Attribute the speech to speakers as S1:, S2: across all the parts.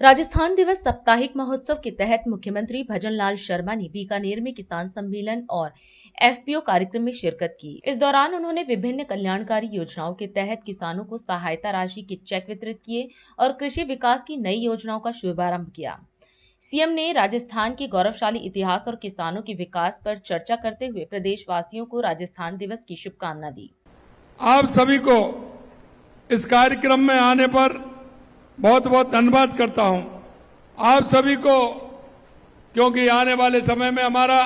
S1: राजस्थान दिवस साप्ताहिक महोत्सव के तहत मुख्यमंत्री भजनलाल शर्मा ने बीकानेर में किसान सम्मेलन और एफपीओ कार्यक्रम में शिरकत की। इस दौरान उन्होंने विभिन्न कल्याणकारी योजनाओं के तहत किसानों को सहायता राशि के चेक वितरित किए और कृषि विकास की नई योजनाओं का शुभारंभ किया। सीएम ने राजस्थान के गौरवशाली इतिहास और किसानों के विकास पर चर्चा करते हुए प्रदेशवासियों को राजस्थान दिवस की शुभकामना दी।
S2: आप सभी को इस कार्यक्रम में आने पर बहुत बहुत धन्यवाद करता हूं। आप सभी को, क्योंकि आने वाले समय में हमारा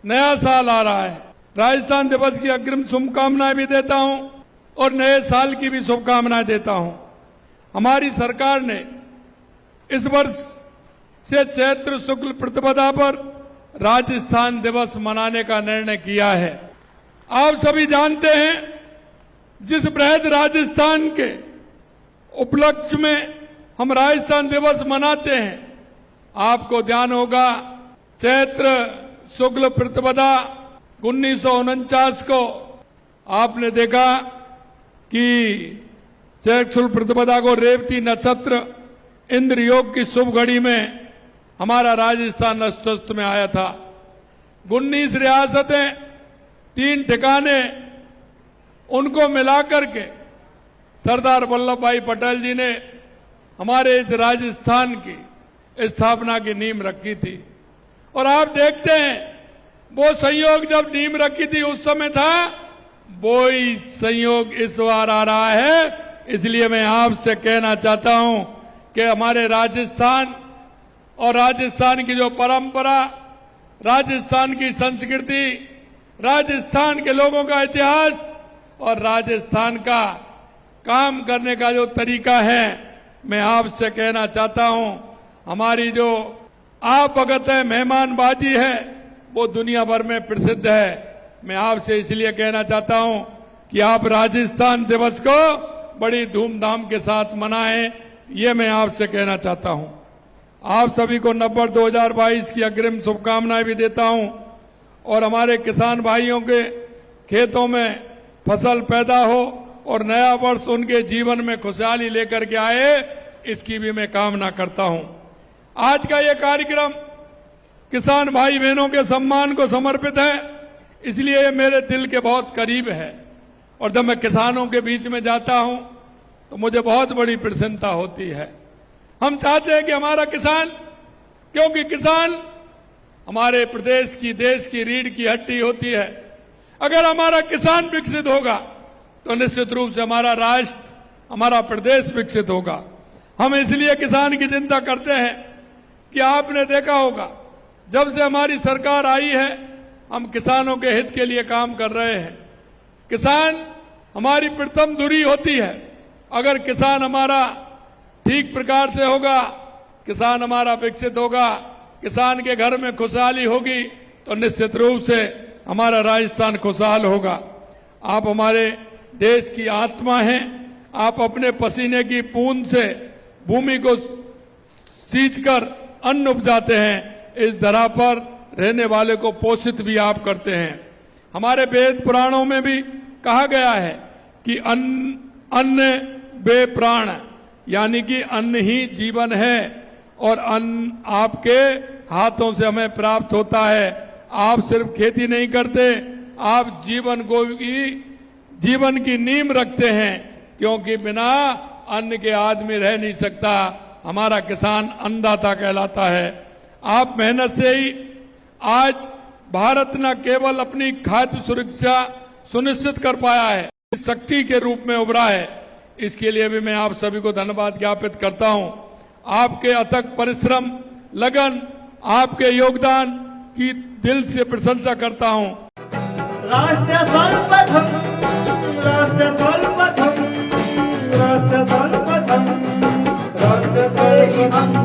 S2: नया साल आ रहा है, राजस्थान दिवस की अग्रिम शुभकामनाएं भी देता हूं और नए साल की भी शुभकामनाएं देता हूं। हमारी सरकार ने इस वर्ष से चैत्र शुक्ल प्रतिपदा पर राजस्थान दिवस मनाने का निर्णय किया है। आप सभी जानते हैं, जिस बृहद राजस्थान के उपलक्ष्य में हम राजस्थान दिवस मनाते हैं, आपको ध्यान होगा चैत्र शुक्ल प्रतिपदा 1949 को आपने देखा कि चैत्र शुक्ल प्रतिपदा को रेवती नक्षत्र इंद्र योग की शुभ घड़ी में हमारा राजस्थान अस्तित्व में आया था। 19 रियासतें, 3 ठिकाने, उनको मिलाकर के सरदार वल्लभ भाई पटेल जी ने हमारे इस राजस्थान की स्थापना की नींव रखी थी। और आप देखते हैं, वो संयोग जब नींव रखी थी उस समय था, वो ही संयोग इस बार आ रहा है। इसलिए मैं आपसे कहना चाहता हूं कि हमारे राजस्थान और राजस्थान की जो परंपरा, राजस्थान की संस्कृति, राजस्थान के लोगों का इतिहास और राजस्थान का काम करने का जो तरीका है, मैं आपसे कहना चाहता हूं, हमारी जो आवभगत है, मेहमानबाजी है, वो दुनिया भर में प्रसिद्ध है। मैं आपसे इसलिए कहना चाहता हूं कि आप राजस्थान दिवस को बड़ी धूमधाम के साथ मनाएं, ये मैं आपसे कहना चाहता हूं। आप सभी को नववर्ष 2022 की अग्रिम शुभकामनाएं भी देता हूं और हमारे किसान भाइयों के खेतों में फसल पैदा हो और नया वर्ष उनके जीवन में खुशहाली लेकर के आए, इसकी भी मैं कामना करता हूं। आज का ये कार्यक्रम किसान भाई बहनों के सम्मान को समर्पित है, इसलिए ये मेरे दिल के बहुत करीब है। और जब मैं किसानों के बीच में जाता हूं तो मुझे बहुत बड़ी प्रसन्नता होती है। हम चाहते हैं कि हमारा किसान, क्योंकि किसान हमारे प्रदेश की, देश की रीढ़ की हड्डी होती है। अगर हमारा किसान विकसित होगा तो निश्चित रूप से हमारा राष्ट्र, हमारा प्रदेश विकसित होगा। हम इसलिए किसान की चिंता करते हैं कि आपने देखा होगा, जब से हमारी सरकार आई है, हम किसानों के हित के लिए काम कर रहे हैं। किसान हमारी प्रथम धुरी होती है। अगर किसान हमारा ठीक प्रकार से होगा, किसान हमारा विकसित होगा, किसान के घर में खुशहाली होगी, तो निश्चित रूप से हमारा राजस्थान खुशहाल होगा। आप हमारे देश की आत्मा हैं। आप अपने पसीने की बूंद से भूमि को सींचकर अन्न उपजाते हैं। इस धरा पर रहने वाले को पोषित भी आप करते हैं। हमारे वेद पुराणों में भी कहा गया है कि अन्न बे प्राण, यानी कि अन्न ही जीवन है और अन्न आपके हाथों से हमें प्राप्त होता है। आप सिर्फ खेती नहीं करते, आप जीवन की नींव रखते हैं, क्योंकि बिना अन्न के आदमी रह नहीं सकता। हमारा किसान अन्नदाता कहलाता है। आप मेहनत से ही आज भारत न केवल अपनी खाद्य सुरक्षा सुनिश्चित कर पाया है, शक्ति के रूप में उभरा है। इसके लिए भी मैं आप सभी को धन्यवाद ज्ञापित करता हूं। आपके अथक परिश्रम, लगन, आपके योगदान की दिल से प्रशंसा करता हूं।
S3: राष्ट्र सर्वप्रथम, राष्ट्र सर्वप्रथम, राष्ट्र सर्वप्रथम, राष्ट्र सर्वप्रथम।